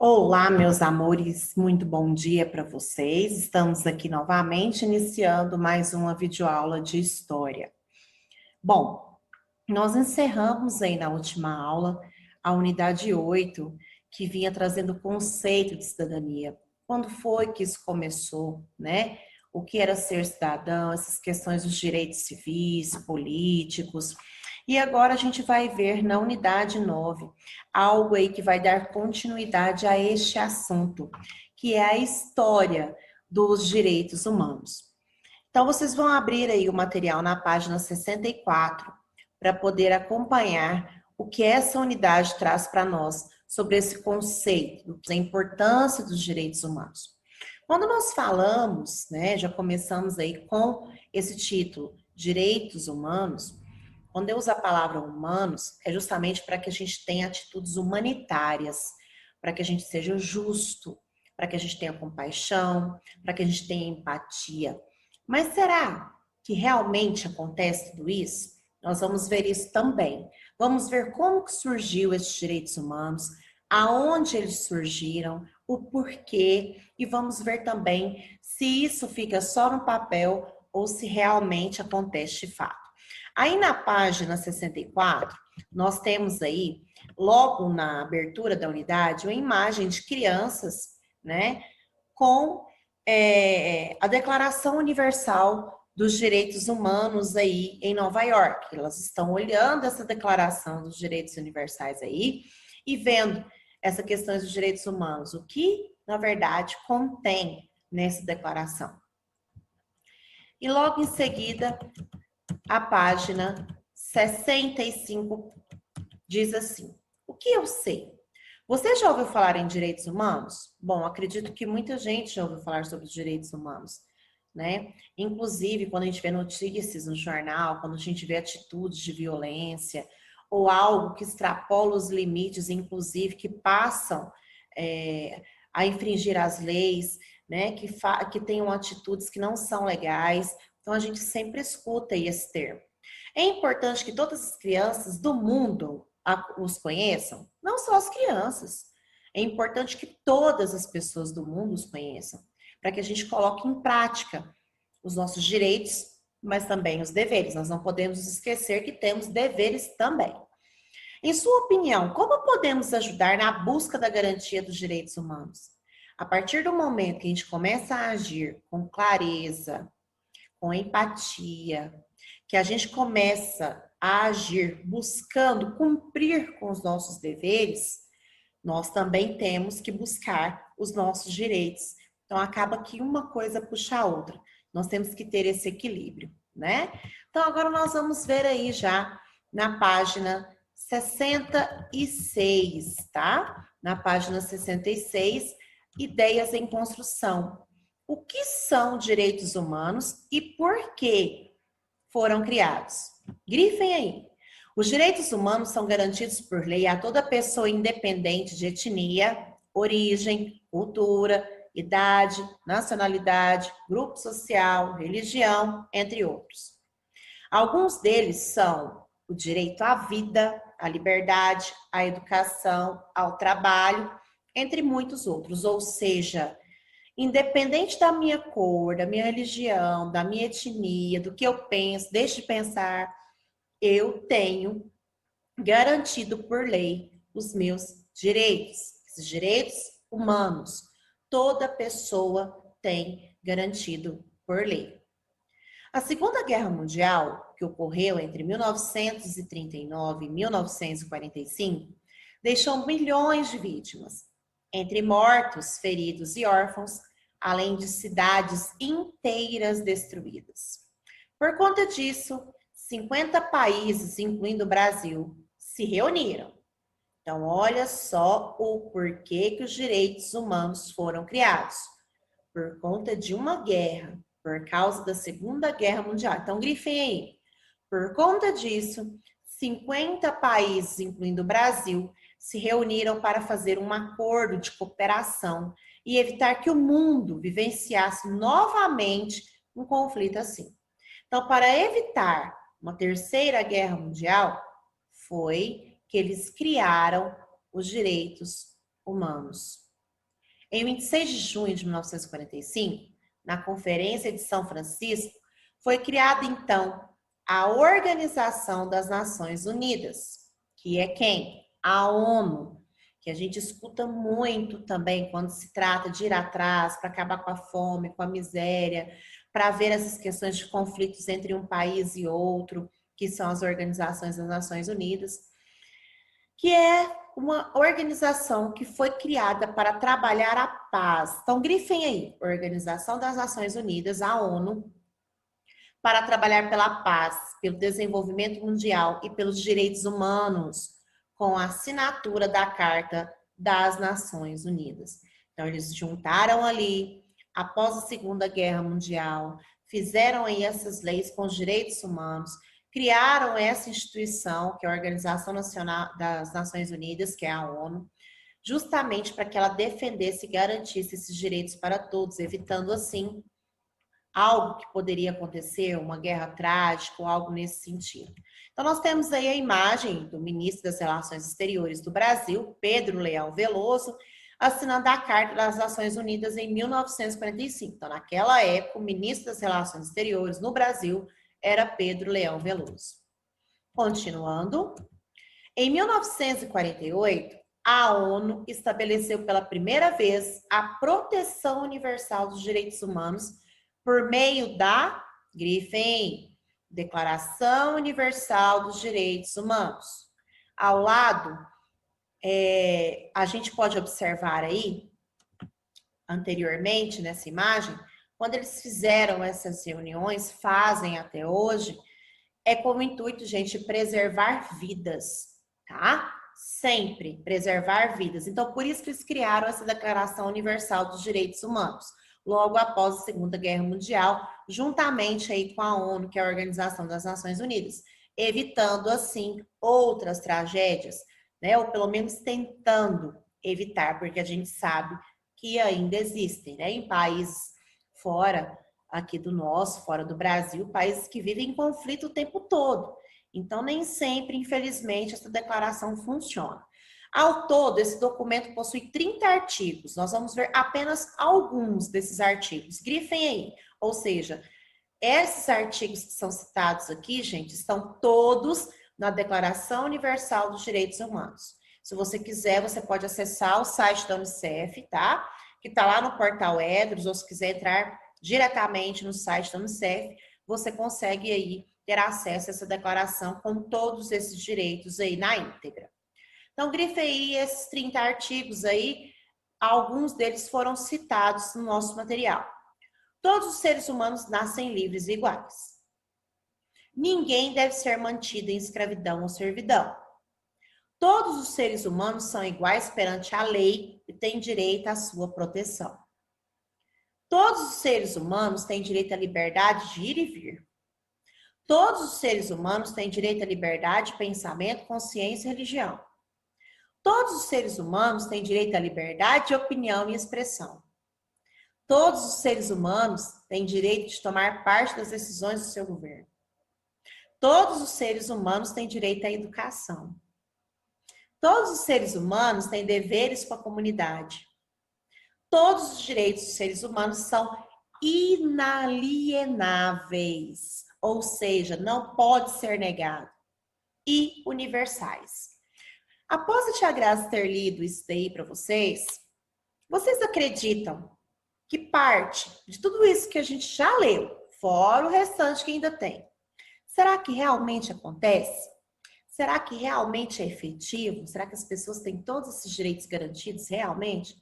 Olá, meus amores, muito bom dia para vocês. Estamos aqui novamente iniciando mais uma videoaula de história. Bom, nós encerramos aí na última aula a unidade 8, que vinha trazendo o conceito de cidadania. Quando foi que isso começou, né? O que era ser cidadão, essas questões dos direitos civis, políticos. E agora a gente vai ver na unidade 9 algo aí que vai dar continuidade a este assunto, que é a história dos direitos humanos. Então, vocês vão abrir aí o material na página 64 para poder acompanhar o que essa unidade traz para nós sobre esse conceito, a importância dos direitos humanos. Quando nós falamos, né, já começamos aí com esse título, Direitos Humanos. Quando eu uso a palavra humanos, é justamente para que a gente tenha atitudes humanitárias, para que a gente seja justo, para que a gente tenha compaixão, para que a gente tenha empatia. Mas será que realmente acontece tudo isso? Nós vamos ver isso também. Vamos ver como que surgiu esses direitos humanos, aonde eles surgiram, o porquê, e vamos ver também se isso fica só no papel ou se realmente acontece de fato. Aí na página 64, nós temos aí, logo na abertura da unidade, uma imagem de crianças, né, com a Declaração Universal dos Direitos Humanos aí em Nova York. Elas estão olhando essa Declaração dos Direitos Universais aí e vendo essa questão dos direitos humanos, o que, na verdade, contém nessa declaração. E logo em seguida, a página 65 diz assim: o que eu sei? Você já ouviu falar em direitos humanos? Bom, acredito que muita gente já ouviu falar sobre os direitos humanos, né? Inclusive, quando a gente vê notícias no jornal, quando a gente vê atitudes de violência ou algo que extrapola os limites, inclusive que passam a infringir as leis, né? Que tenham atitudes que não são legais. Então, a gente sempre escuta esse termo. É importante que todas as crianças do mundo os conheçam, não só as crianças. É importante que todas as pessoas do mundo os conheçam, para que a gente coloque em prática os nossos direitos, mas também os deveres. Nós não podemos esquecer que temos deveres também. Em sua opinião, como podemos ajudar na busca da garantia dos direitos humanos? A partir do momento que a gente começa a agir com clareza, com empatia, que a gente começa a agir buscando cumprir com os nossos deveres, nós também temos que buscar os nossos direitos. Então, acaba que uma coisa puxa a outra. Nós temos que ter esse equilíbrio, né? Então, agora nós vamos ver aí já na página 66, tá? Na página 66, ideias em construção. O que são direitos humanos e por que foram criados? Grifem aí. Os direitos humanos são garantidos por lei a toda pessoa independente de etnia, origem, cultura, idade, nacionalidade, grupo social, religião, entre outros. Alguns deles são o direito à vida, à liberdade, à educação, ao trabalho, entre muitos outros. Ou seja, independente da minha cor, da minha religião, da minha etnia, do que eu penso, deixe de pensar, eu tenho garantido por lei os meus direitos, esses direitos humanos. Toda pessoa tem garantido por lei. A Segunda Guerra Mundial, que ocorreu entre 1939 e 1945, deixou milhões de vítimas, entre mortos, feridos e órfãos, além de cidades inteiras destruídas. Por conta disso, 50 países, incluindo o Brasil, se reuniram. Então, olha só o porquê que os direitos humanos foram criados. Por conta de uma guerra, por causa da Segunda Guerra Mundial. Então, grifem aí. Por conta disso, 50 países, incluindo o Brasil, se reuniram para fazer um acordo de cooperação e evitar que o mundo vivenciasse novamente um conflito assim. Então, para evitar uma terceira guerra mundial, foi que eles criaram os direitos humanos. Em 26 de junho de 1945, na Conferência de São Francisco, foi criada, então, a Organização das Nações Unidas, que é quem? A ONU, que a gente escuta muito também quando se trata de ir atrás para acabar com a fome, com a miséria, para ver essas questões de conflitos entre um país e outro, que são as organizações das Nações Unidas, que é uma organização que foi criada para trabalhar a paz. Então, grifem aí, Organização das Nações Unidas, a ONU, para trabalhar pela paz, pelo desenvolvimento mundial e pelos direitos humanos, com a assinatura da Carta das Nações Unidas. Então, eles juntaram ali, após a Segunda Guerra Mundial, fizeram aí essas leis com os direitos humanos, criaram essa instituição, que é a Organização Nacional das Nações Unidas, que é a ONU, justamente para que ela defendesse e garantisse esses direitos para todos, evitando assim algo que poderia acontecer, uma guerra trágica ou algo nesse sentido. Então, nós temos aí a imagem do ministro das Relações Exteriores do Brasil, Pedro Leal Veloso, assinando a Carta das Nações Unidas em 1945. Então, naquela época, o ministro das Relações Exteriores no Brasil era Pedro Leal Veloso. Continuando, em 1948, a ONU estabeleceu pela primeira vez a proteção universal dos direitos humanos por meio da, grifem, Declaração Universal dos Direitos Humanos. Ao lado, a gente pode observar aí, anteriormente, nessa imagem, quando eles fizeram essas reuniões, fazem até hoje, é com o intuito, gente, preservar vidas, tá? Sempre preservar vidas. Então, por isso que eles criaram essa Declaração Universal dos Direitos Humanos, logo após a Segunda Guerra Mundial, juntamente aí com a ONU, que é a Organização das Nações Unidas, evitando, assim, outras tragédias, né? Ou pelo menos tentando evitar, porque a gente sabe que ainda existem, né? Em países fora aqui do nosso, fora do Brasil, países que vivem em conflito o tempo todo. Então, nem sempre, infelizmente, essa declaração funciona. Ao todo, esse documento possui 30 artigos. Nós vamos ver apenas alguns desses artigos. Grifem aí. Ou seja, esses artigos que são citados aqui, gente, estão todos na Declaração Universal dos Direitos Humanos. Se você quiser, você pode acessar o site da Unicef, tá? Que está lá no portal Edros, ou se quiser entrar diretamente no site da Unicef, você consegue aí ter acesso a essa declaração com todos esses direitos aí na íntegra. Então, grife aí esses 30 artigos aí, alguns deles foram citados no nosso material. Todos os seres humanos nascem livres e iguais. Ninguém deve ser mantido em escravidão ou servidão. Todos os seres humanos são iguais perante a lei e têm direito à sua proteção. Todos os seres humanos têm direito à liberdade de ir e vir. Todos os seres humanos têm direito à liberdade de pensamento, consciência e religião. Todos os seres humanos têm direito à liberdade de opinião e expressão. Todos os seres humanos têm direito de tomar parte das decisões do seu governo. Todos os seres humanos têm direito à educação. Todos os seres humanos têm deveres com a comunidade. Todos os direitos dos seres humanos são inalienáveis, ou seja, não pode ser negado, e universais. Após a Tia Graça ter lido isso daí para vocês acreditam que parte de tudo isso que a gente já leu, fora o restante que ainda tem, será que realmente acontece? Será que realmente é efetivo? Será que as pessoas têm todos esses direitos garantidos realmente?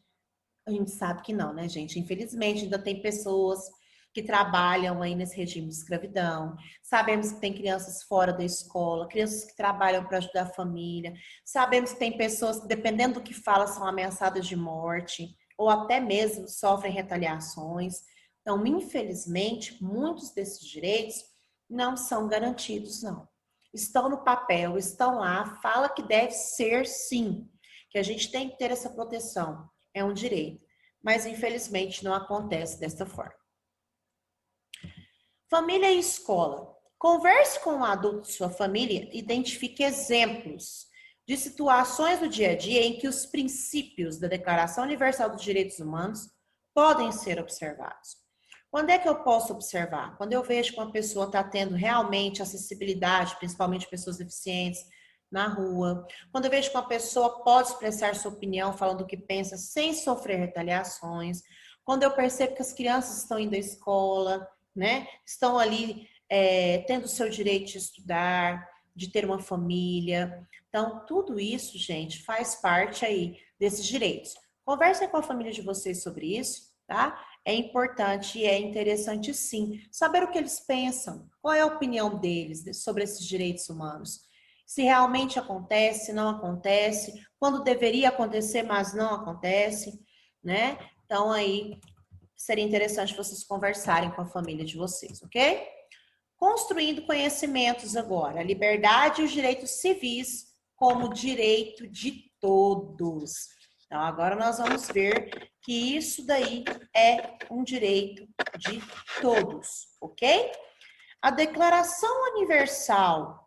A gente sabe que não, né, gente? Infelizmente, ainda tem pessoas que trabalham aí nesse regime de escravidão. Sabemos que tem crianças fora da escola, crianças que trabalham para ajudar a família. Sabemos que tem pessoas que, dependendo do que fala, são ameaçadas de morte ou até mesmo sofrem retaliações. Então, infelizmente, muitos desses direitos não são garantidos, não. Estão no papel, estão lá, fala que deve ser sim, que a gente tem que ter essa proteção. É um direito, mas infelizmente não acontece desta forma. Família e escola. Converse com um adulto de sua família, identifique exemplos de situações do dia a dia em que os princípios da Declaração Universal dos Direitos Humanos podem ser observados. Quando é que eu posso observar? Quando eu vejo que uma pessoa está tendo realmente acessibilidade, principalmente pessoas deficientes, na rua. Quando eu vejo que uma pessoa pode expressar sua opinião falando o que pensa sem sofrer retaliações. Quando eu percebo que as crianças estão indo à escola, né? Estão ali tendo o seu direito de estudar, de ter uma família. Então, tudo isso, gente, faz parte aí desses direitos. Conversem com a família de vocês sobre isso, tá? É importante e é interessante, sim, saber o que eles pensam, qual é a opinião deles sobre esses direitos humanos. Se realmente acontece, se não acontece, quando deveria acontecer, mas não acontece, né? Então, aí, seria interessante vocês conversarem com a família de vocês, ok? Construindo conhecimentos agora, a liberdade e os direitos civis como direito de todos. Então, agora nós vamos ver que isso daí é um direito de todos, ok? A Declaração Universal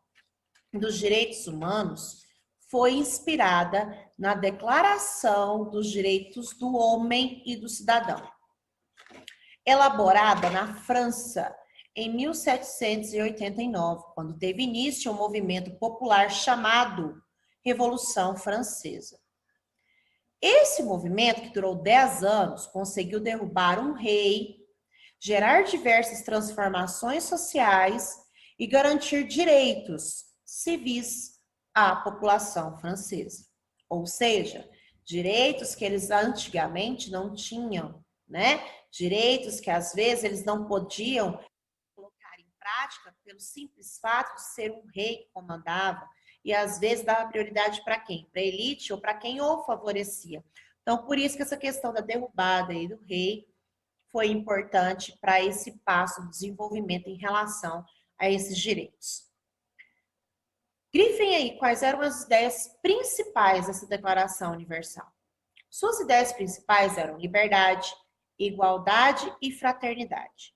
dos Direitos Humanos foi inspirada na Declaração dos Direitos do Homem e do Cidadão, elaborada na França em 1789, quando teve início um movimento popular chamado Revolução Francesa. Esse movimento, que durou 10 anos, conseguiu derrubar um rei, gerar diversas transformações sociais e garantir direitos civis à população francesa. Ou seja, direitos que eles antigamente não tinham, né? Direitos que às vezes eles não podiam colocar em prática pelo simples fato de ser um rei que comandava e às vezes dava prioridade para quem? Para a elite ou para quem o favorecia. Então, por isso que essa questão da derrubada aí do rei foi importante para esse passo do desenvolvimento em relação a esses direitos. Grifem aí quais eram as ideias principais dessa Declaração Universal. Suas ideias principais eram liberdade, igualdade e fraternidade.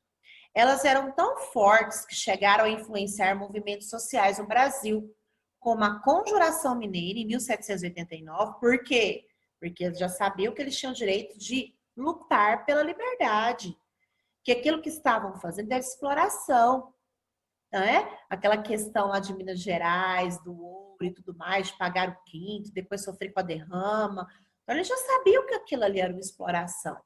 Elas eram tão fortes que chegaram a influenciar movimentos sociais no Brasil, como a Conjuração Mineira, em 1789. Por quê? Porque eles já sabiam que eles tinham o direito de lutar pela liberdade, que aquilo que estavam fazendo era exploração, né? Aquela questão lá de Minas Gerais, do ouro e tudo mais, de pagar o quinto, depois sofrer com a derrama. Então, eles já sabiam que aquilo ali era uma exploração.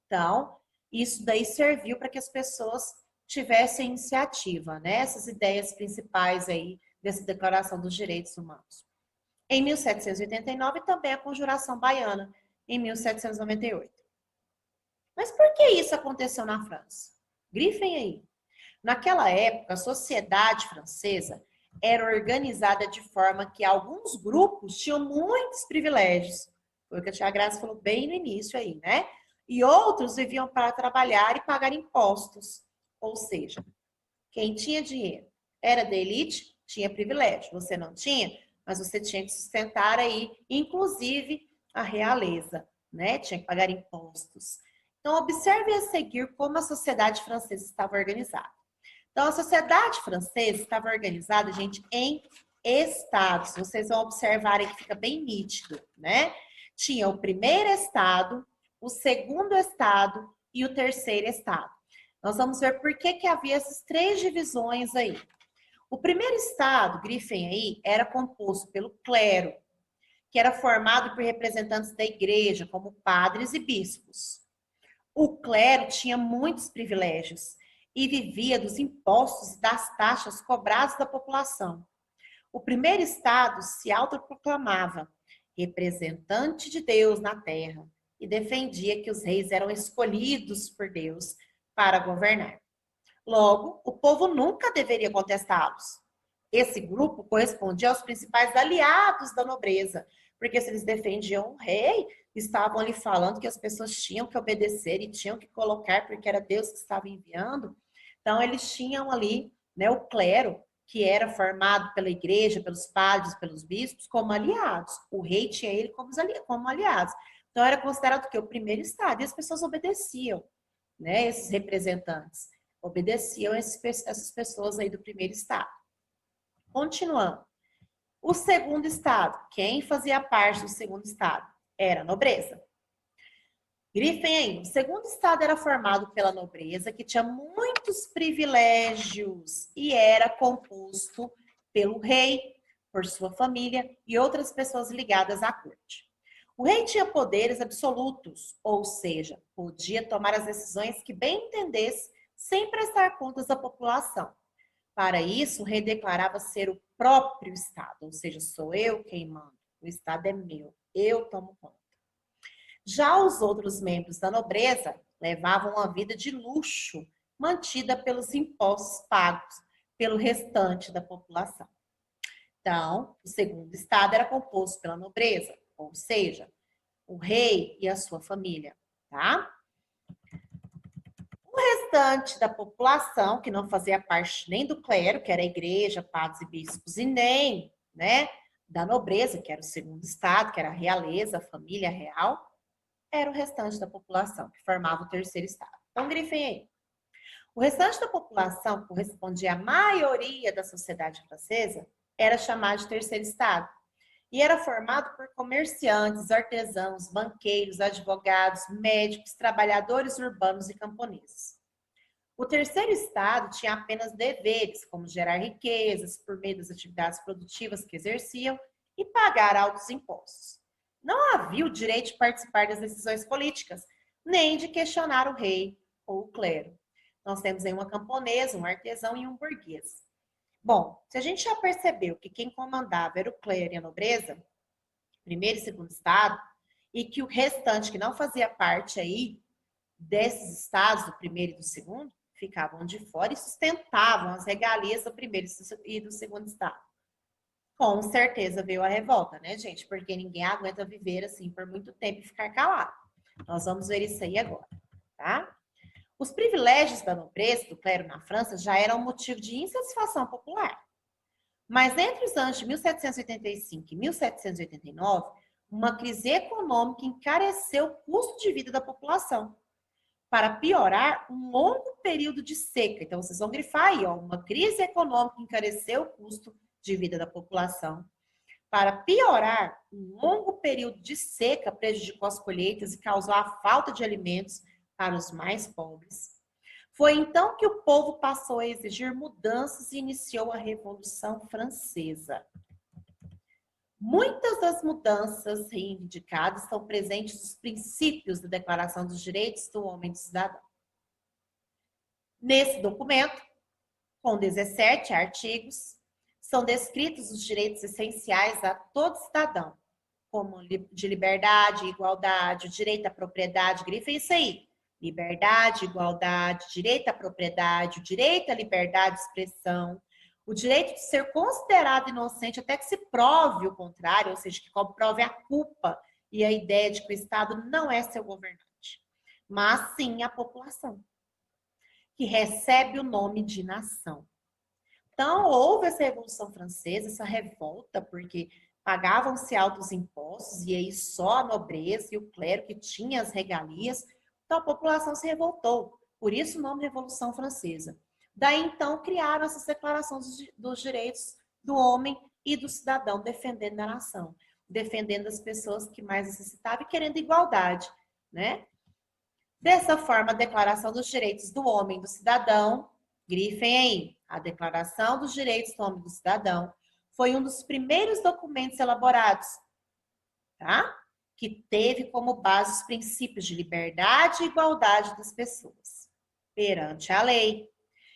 Então, isso daí serviu para que as pessoas tivessem iniciativa, né? Essas ideias principais aí dessa Declaração dos Direitos Humanos. Em 1789, também a Conjuração Baiana, em 1798. Mas por que isso aconteceu na França? Grifem aí. Naquela época, a sociedade francesa era organizada de forma que alguns grupos tinham muitos privilégios. Foi o que a tia Graça falou bem no início aí, né? E outros viviam para trabalhar e pagar impostos. Ou seja, quem tinha dinheiro era da elite, tinha privilégio. Você não tinha, mas você tinha que sustentar aí, inclusive, a realeza, né? Tinha que pagar impostos. Então, observe a seguir como a sociedade francesa estava organizada. Então, a sociedade francesa estava organizada, gente, em estados. Vocês vão observar aí que fica bem nítido, né? Tinha o primeiro estado, o segundo estado e o terceiro estado. Nós vamos ver por que havia essas três divisões aí. O primeiro estado, grifem aí, era composto pelo clero, que era formado por representantes da igreja, como padres e bispos. O clero tinha muitos privilégios e vivia dos impostos e das taxas cobradas da população. O primeiro estado se autoproclamava representante de Deus na terra e defendia que os reis eram escolhidos por Deus para governar. Logo, o povo nunca deveria contestá-los. Esse grupo correspondia aos principais aliados da nobreza, porque se eles defendiam o rei, estavam ali falando que as pessoas tinham que obedecer e tinham que colocar, porque era Deus que estava enviando. Então, eles tinham ali, né, o clero, que era formado pela igreja, pelos padres, pelos bispos, como aliados. O rei tinha ele como aliados. Então, era considerado que o primeiro estado, e as pessoas obedeciam, né, esses representantes, obedeciam essas pessoas aí do primeiro estado. Continuando. O segundo estado, quem fazia parte do segundo estado? Era a nobreza. Grifem aí, o segundo estado era formado pela nobreza, que tinha muitos privilégios e era composto pelo rei, por sua família e outras pessoas ligadas à corte. O rei tinha poderes absolutos, ou seja, podia tomar as decisões que bem entendesse sem prestar contas à população. Para isso, o rei declarava ser o próprio Estado, ou seja, sou eu quem mando, o Estado é meu, eu tomo conta. Já os outros membros da nobreza levavam uma vida de luxo, mantida pelos impostos pagos pelo restante da população. Então, o segundo estado era composto pela nobreza, ou seja, o rei e a sua família, tá? O restante da população, que não fazia parte nem do clero, que era a igreja, padres e bispos, e nem, né, da nobreza, que era o segundo estado, que era a realeza, a família real, era o restante da população, que formava o terceiro estado. Então, grifem aí. O restante da população, que correspondia à maioria da sociedade francesa, era chamado de terceiro estado. E era formado por comerciantes, artesãos, banqueiros, advogados, médicos, trabalhadores urbanos e camponeses. O terceiro estado tinha apenas deveres, como gerar riquezas por meio das atividades produtivas que exerciam e pagar altos impostos. Não havia o direito de participar das decisões políticas, nem de questionar o rei ou o clero. Nós temos aí uma camponesa, um artesão e um burguês. Bom, se a gente já percebeu que quem comandava era o clero e a nobreza, primeiro e segundo estado, e que o restante que não fazia parte aí desses estados, do primeiro e do segundo, ficavam de fora e sustentavam as regalias do primeiro e do segundo estado. Com certeza veio a revolta, né, gente? Porque ninguém aguenta viver assim por muito tempo e ficar calado. Nós vamos ver isso aí agora, tá? Os privilégios da nobreza, do clero na França, já eram motivo de insatisfação popular. Mas entre os anos de 1785 e 1789, uma crise econômica encareceu o custo de vida da população. Para piorar, um longo período de seca. Então, vocês vão grifar aí, ó, uma crise econômica encareceu o custo de vida da população. Para piorar, um longo período de seca prejudicou as colheitas e causou a falta de alimentos para os mais pobres. Foi então que o povo passou a exigir mudanças e iniciou a Revolução Francesa. Muitas das mudanças reivindicadas estão presentes nos princípios da Declaração dos Direitos do Homem e do Cidadão. Nesse documento, com 17 artigos, são descritos os direitos essenciais a todo cidadão, como de liberdade, igualdade, o direito à propriedade, grifa isso aí. Liberdade, igualdade, direito à propriedade, o direito à liberdade de expressão, o direito de ser considerado inocente até que se prove o contrário, ou seja, que comprove a culpa e a ideia de que o Estado não é seu governante, mas sim a população, que recebe o nome de nação. Então, houve essa Revolução Francesa, essa revolta, porque pagavam-se altos impostos e aí só a nobreza e o clero que tinha as regalias. Então, a população se revoltou. Por isso o nome Revolução Francesa. Daí, então, criaram essas declarações dos direitos do homem e do cidadão, defendendo a nação, defendendo as pessoas que mais necessitavam e querendo igualdade, né? Dessa forma, a Declaração dos Direitos do Homem e do Cidadão, grifem aí, a Declaração dos Direitos do Homem e do Cidadão foi um dos primeiros documentos elaborados, tá? Que teve como base os princípios de liberdade e igualdade das pessoas perante a lei.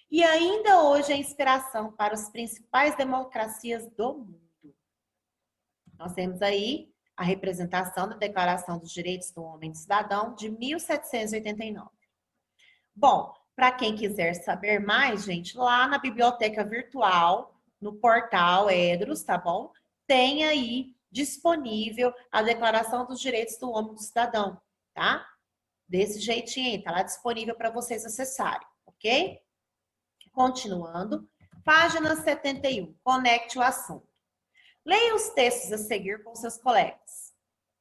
E ainda hoje é inspiração para as principais democracias do mundo. Nós temos aí a representação da Declaração dos Direitos do Homem e do Cidadão de 1789. Bom, para quem quiser saber mais, gente, lá na biblioteca virtual, no portal Edros, tá bom? Tem aí disponível a Declaração dos Direitos do Homem e do Cidadão, tá? Desse jeitinho aí, tá lá disponível para vocês acessarem, ok? Continuando, página 71, conecte o assunto. Leia os textos a seguir com seus colegas.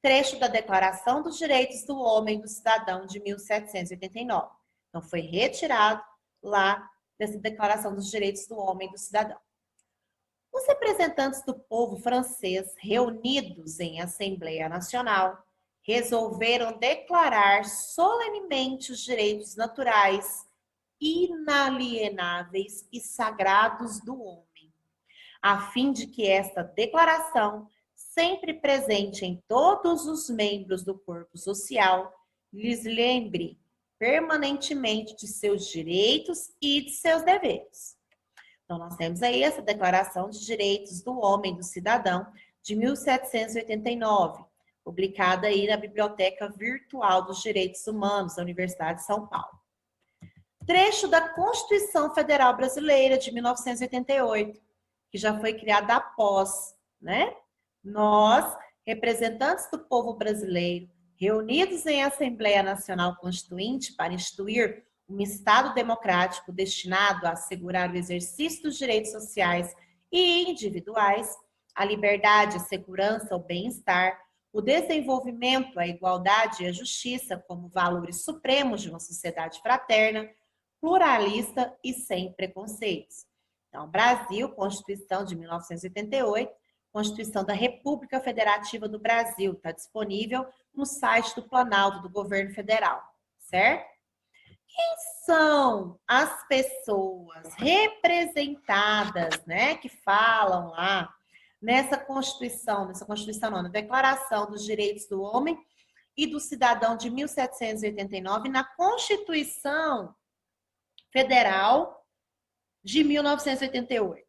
Trecho da Declaração dos Direitos do Homem e do Cidadão de 1789. Então, foi retirado lá dessa Declaração dos Direitos do Homem e do Cidadão. Os representantes do povo francês, reunidos em Assembleia Nacional, resolveram declarar solenemente os direitos naturais, inalienáveis e sagrados do homem, a fim de que esta declaração, sempre presente em todos os membros do corpo social, lhes lembre permanentemente de seus direitos e de seus deveres. Então, nós temos aí essa Declaração de Direitos do Homem e do Cidadão de 1789, publicada aí na Biblioteca Virtual dos Direitos Humanos da Universidade de São Paulo. Trecho da Constituição Federal Brasileira de 1988, que já foi criada após, né? Nós, representantes do povo brasileiro, reunidos em Assembleia Nacional Constituinte para instituir um Estado democrático destinado a assegurar o exercício dos direitos sociais e individuais, a liberdade, a segurança, o bem-estar, o desenvolvimento, a igualdade e a justiça como valores supremos de uma sociedade fraterna, pluralista e sem preconceitos. Então, Brasil, Constituição de 1988, Constituição da República Federativa do Brasil, está disponível no site do Planalto do Governo Federal, certo? Quem são as pessoas representadas, né, que falam lá nessa Constituição não, na Declaração dos Direitos do Homem e do Cidadão de 1789, na Constituição Federal de 1988?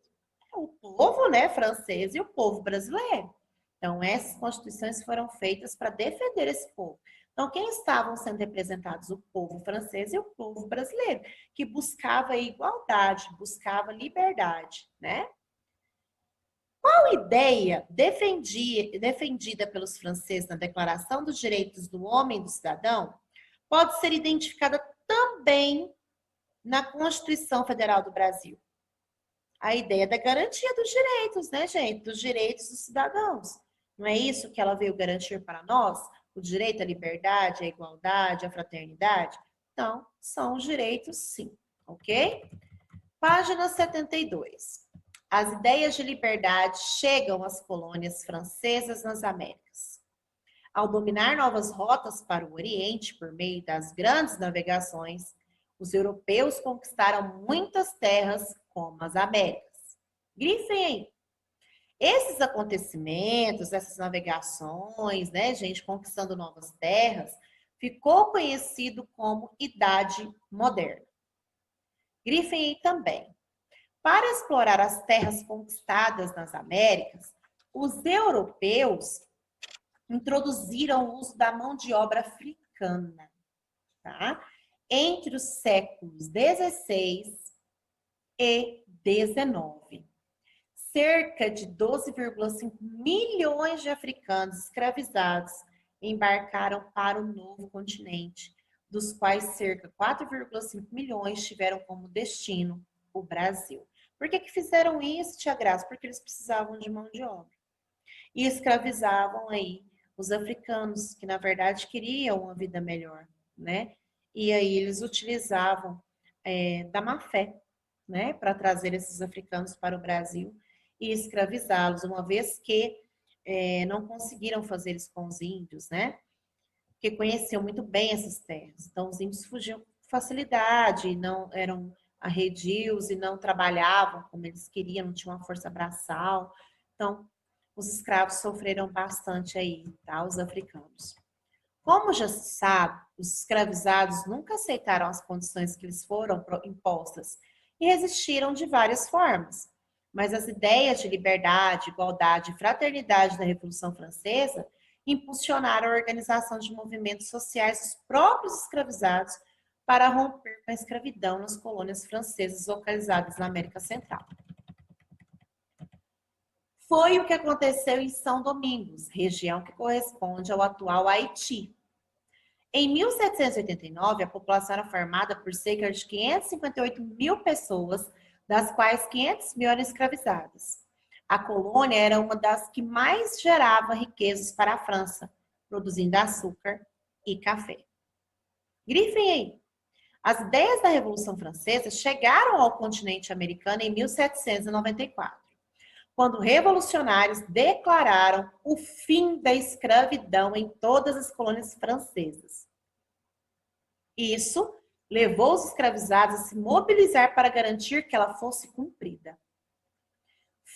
O povo, né, francês e o povo brasileiro. Então, essas constituições foram feitas para defender esse povo. Então, quem estavam sendo representados? O povo francês e o povo brasileiro, que buscava igualdade, buscava liberdade, né? Qual ideia defendida pelos franceses na Declaração dos Direitos do Homem e do Cidadão pode ser identificada também na Constituição Federal do Brasil? A ideia da garantia dos direitos, né, gente? Dos direitos dos cidadãos. Não é isso que ela veio garantir para nós? O direito à liberdade, à igualdade, à fraternidade? Então, são os direitos, sim, ok? Página 72. As ideias de liberdade chegam às colônias francesas nas Américas. Ao dominar novas rotas para o Oriente por meio das grandes navegações, os europeus conquistaram muitas terras, como as Américas. Grifem aí. Esses acontecimentos, essas navegações, né, gente, conquistando novas terras, ficou conhecido como Idade Moderna. Grifem aí também. Para explorar as terras conquistadas nas Américas, os europeus introduziram o uso da mão de obra africana, tá? Entre os séculos 16 e 19. Cerca de 12,5 milhões de africanos escravizados embarcaram para o novo continente, dos quais cerca de 4,5 milhões tiveram como destino o Brasil. Por que fizeram isso, tia Graça? Porque eles precisavam de mão de obra. E escravizavam aí os africanos, que na verdade queriam uma vida melhor, né? E aí eles utilizavam da má fé, né, para trazer esses africanos para o Brasil e escravizá-los, uma vez que não conseguiram fazer isso com os índios, né? Porque conheciam muito bem essas terras. Então, os índios fugiam com facilidade, não eram arredios e não trabalhavam como eles queriam, não tinham uma força braçal. Então, os escravos sofreram bastante aí, tá? Os africanos. Como já se sabe, os escravizados nunca aceitaram as condições que lhes foram impostas e resistiram de várias formas. Mas as ideias de liberdade, igualdade e fraternidade da Revolução Francesa impulsionaram a organização de movimentos sociais dos próprios escravizados para romper com a escravidão nas colônias francesas localizadas na América Central. Foi o que aconteceu em São Domingos, região que corresponde ao atual Haiti. Em 1789, a população era formada por cerca de 558 mil pessoas, das quais 500 mil eram escravizadas. A colônia era uma das que mais gerava riquezas para a França, produzindo açúcar e café. Grifem aí. As ideias da Revolução Francesa chegaram ao continente americano em 1794. quando revolucionários declararam o fim da escravidão em todas as colônias francesas. Isso levou os escravizados a se mobilizar para garantir que ela fosse cumprida.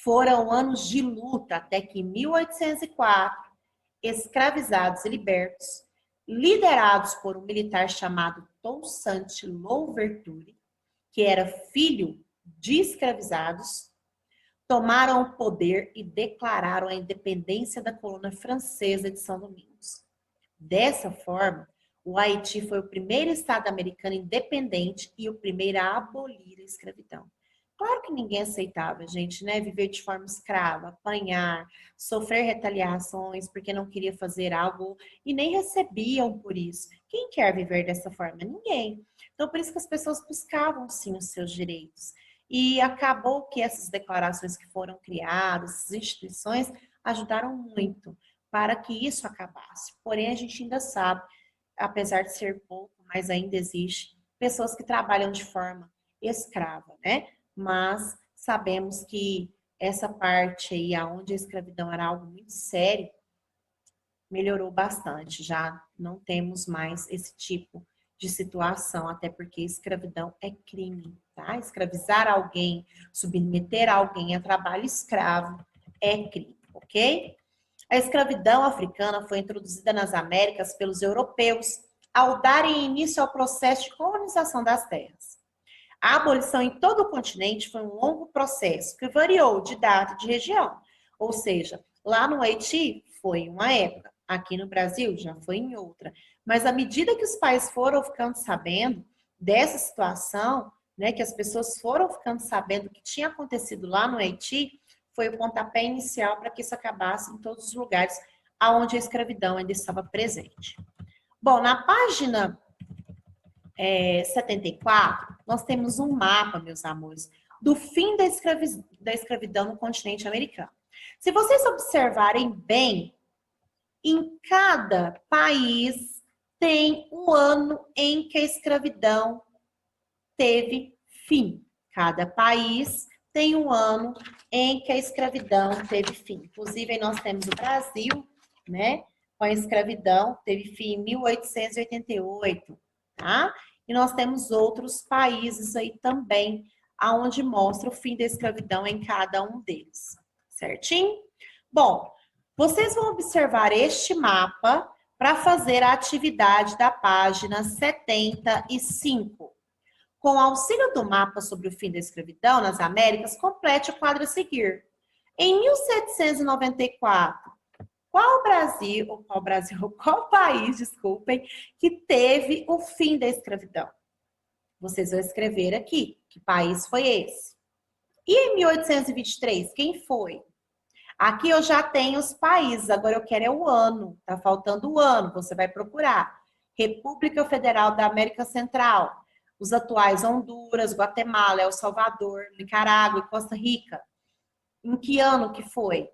Foram anos de luta até que em 1804, escravizados e libertos, liderados por um militar chamado Toussaint Louverture, que era filho de escravizados, tomaram o poder e declararam a independência da colônia francesa de São Domingos. Dessa forma, o Haiti foi o primeiro estado americano independente e o primeiro a abolir a escravidão. Claro que ninguém aceitava, gente, né? Viver de forma escrava, apanhar, sofrer retaliações porque não queria fazer algo e nem recebiam por isso. Quem quer viver dessa forma? Ninguém. Então, por isso que as pessoas buscavam, sim, os seus direitos. E acabou que essas declarações que foram criadas, essas instituições, ajudaram muito para que isso acabasse. Porém, a gente ainda sabe, apesar de ser pouco, mas ainda existe pessoas que trabalham de forma escrava, né? Mas sabemos que essa parte aí, onde a escravidão era algo muito sério, melhorou bastante. Já não temos mais esse tipo de situação, até porque escravidão é crime, tá? Escravizar alguém, submeter alguém a trabalho escravo é crime, ok? A escravidão africana foi introduzida nas Américas pelos europeus ao darem início ao processo de colonização das terras. A abolição em todo o continente foi um longo processo que variou de data e de região. Ou seja, lá no Haiti foi em uma época, aqui no Brasil já foi em outra. Mas à medida que os pais foram ficando sabendo dessa situação, né, que as pessoas foram ficando sabendo o que tinha acontecido lá no Haiti, foi o pontapé inicial para que isso acabasse em todos os lugares onde a escravidão ainda estava presente. Bom, na página 74, nós temos um mapa, meus amores, do fim da escravidão no continente americano. Se vocês observarem bem, em cada país tem um ano em que a escravidão teve fim. Cada país tem um ano em que a escravidão teve fim. Inclusive, nós temos o Brasil, né? Com a escravidão, teve fim em 1888, tá? E nós temos outros países aí também, aonde mostra o fim da escravidão em cada um deles, certinho? Bom, vocês vão observar este mapa para fazer a atividade da página 75. Com o auxílio do mapa sobre o fim da escravidão nas Américas, complete o quadro a seguir. Em 1794, qual país, desculpem, que teve o fim da escravidão? Vocês vão escrever aqui, que país foi esse? E em 1823, quem foi? Aqui eu já tenho os países, agora eu quero o ano, tá faltando o ano, você vai procurar. República Federal da América Central, os atuais Honduras, Guatemala, El Salvador, Nicarágua e Costa Rica. Em que ano que foi?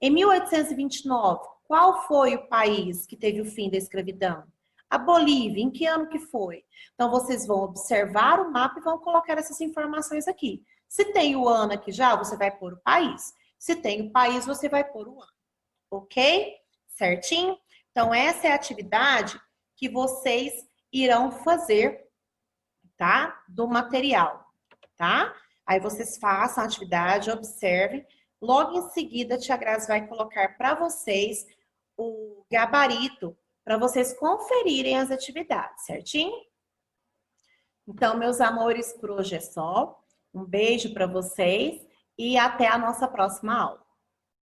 Em 1829, qual foi o país que teve o fim da escravidão? A Bolívia, em que ano que foi? Então, vocês vão observar o mapa e vão colocar essas informações aqui. Se tem o ano aqui já, você vai pôr o país. Se tem o país, você vai pôr o ano. Ok? Certinho? Então, essa é a atividade que vocês irão fazer, tá? Do material, tá? Aí vocês façam a atividade, observem. Logo em seguida, a Tia Grazi vai colocar para vocês o gabarito para vocês conferirem as atividades, certinho? Então, meus amores, por hoje é só. Um beijo para vocês e até a nossa próxima aula.